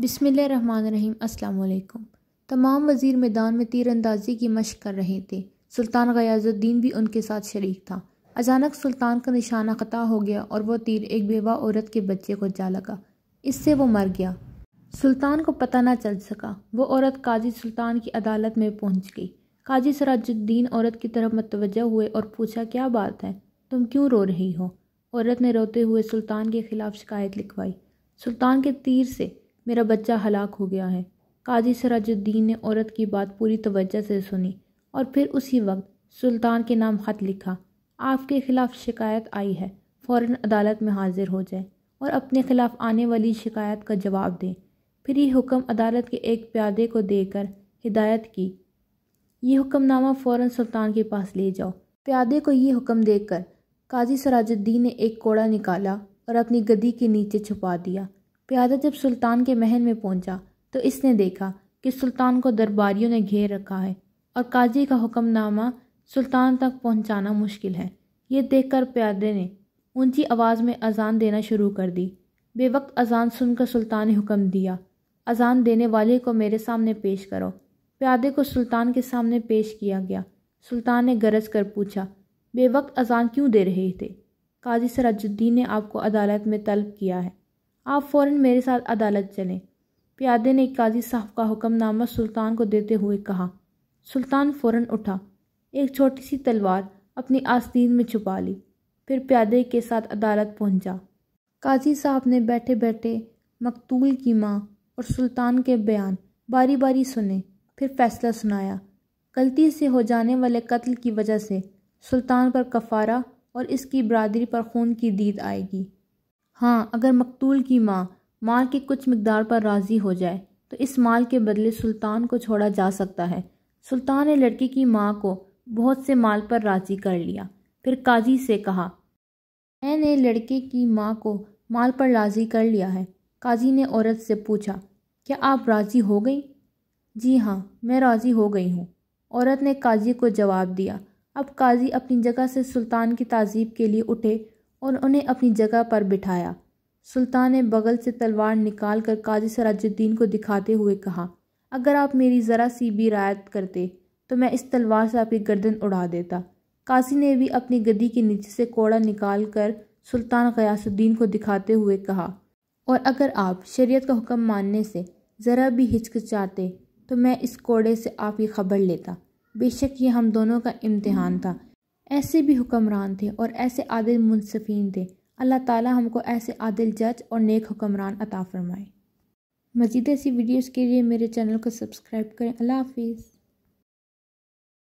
بسم اللہ الرحمن الرحیم۔ السلام علیکم۔ تمام وزیر میدان میں تیر اندازی کی مشق کر رہے تھے۔ سلطان غیاث الدین بھی ان کے ساتھ شریک تھا۔ اچانک سلطان کا نشانہ خطا ہو گیا اور وہ تیر ایک بیوہ عورت کے بچے کو جا لگا۔ اس سے وہ مر گیا۔ سلطان کو پتہ نہ چل سکا۔ وہ عورت قاضی سلطان کی عدالت میں پہنچ گئی۔ قاضی سراج الدین عورت کی طرف متوجہ ہوئے اور پوچھا، کیا بات ہے؟ تم کیوں رو رہی ہو؟ عورت نے روتے ہوئے سلطان کے خلاف شکایت لکھوائی۔ سلطان کے تیر سے میرا بچہ ہلاک ہو گیا ہے۔ قاضی سراج الدین نے عورت کی بات پوری توجہ سے سنی اور پھر اسی وقت سلطان کے نام خط لکھا۔ آپ کے خلاف شکایت آئی ہے، فوراً عدالت میں حاضر ہو جائیں اور اپنے خلاف آنے والی شکایت کا جواب دیں۔ پھر یہ حکم عدالت کے ایک پیادے کو دے کر ہدایت کی، یہ حکم نامہ فوراً سلطان کے پاس لے جاؤ۔ پیادے کو یہ حکم دے کر قاضی سراج الدین نے ایک کوڑا نکالا اور اپنی گدی کے نیچے چھپا دیا۔ پیادہ جب سلطان کے محل میں پہنچا تو اس نے دیکھا کہ سلطان کو درباریوں نے گھیر رکھا ہے اور قاضی کا حکم نامہ سلطان تک پہنچانا مشکل ہے۔ یہ دیکھ کر پیادے نے اونچی آواز میں اذان دینا شروع کر دی۔ بے وقت اذان سن کر سلطان نے حکم دیا، اذان دینے والے کو میرے سامنے پیش کرو۔ پیادے کو سلطان کے سامنے پیش کیا گیا۔ سلطان نے گرج کر پوچھا، بے وقت اذان کیوں دے رہے تھے؟ قاضی سراج الدین نے آپ کو عدالت میں طلب کیا ہے، آپ فوراً میرے ساتھ عدالت چلیں۔ پیادے نے قاضی صاحب کا حکم نامہ سلطان کو دیتے ہوئے کہا۔ سلطان فوراً اٹھا، ایک چھوٹی سی تلوار اپنی آستین میں چھپا لی، پھر پیادے کے ساتھ عدالت پہنچا۔ قاضی صاحب نے بیٹھے بیٹھے مقتول کی ماں اور سلطان کے بیان باری باری سنے، پھر فیصلہ سنایا۔ غلطی سے ہو جانے والے قتل کی وجہ سے سلطان پر کفارہ اور اس کی برادری پر خون کی دید آئے گی۔ ہاں، اگر مقتول کی ماں مال کی کچھ مقدار پر راضی ہو جائے تو اس مال کے بدلے سلطان کو چھوڑا جا سکتا ہے۔ سلطان نے لڑکی کی ماں کو بہت سے مال پر راضی کر لیا، پھر قاضی سے کہا، میں نے لڑکے کی ماں کو مال پر راضی کر لیا ہے۔ قاضی نے عورت سے پوچھا، کیا آپ راضی ہو گئیں؟ جی ہاں، میں راضی ہو گئی ہوں، عورت نے قاضی کو جواب دیا۔ اب قاضی اپنی جگہ سے سلطان کی تعذیب کے لیے اٹھے اور انہیں اپنی جگہ پر بٹھایا۔ سلطان نے بغل سے تلوار نکال کر قاضی سراج الدین کو دکھاتے ہوئے کہا، اگر آپ میری ذرا سی بھی رعایت کرتے تو میں اس تلوار سے آپ کی گردن اڑا دیتا۔ قاضی نے بھی اپنی گدی کے نیچے سے کوڑا نکال کر سلطان غیاث الدین کو دکھاتے ہوئے کہا، اور اگر آپ شریعت کا حکم ماننے سے ذرا بھی ہچکچاتے تو میں اس کوڑے سے آپ کی خبر لیتا۔ بے شک یہ ہم دونوں کا امتحان تھا۔ ایسے بھی حکمران تھے اور ایسے عادل منصفین تھے۔ اللہ تعالیٰ ہم کو ایسے عادل جج اور نیک حکمران عطا فرمائے۔ مزید ایسی ویڈیوز کے لیے میرے چینل کو سبسکرائب کریں۔ اللہ حافظ۔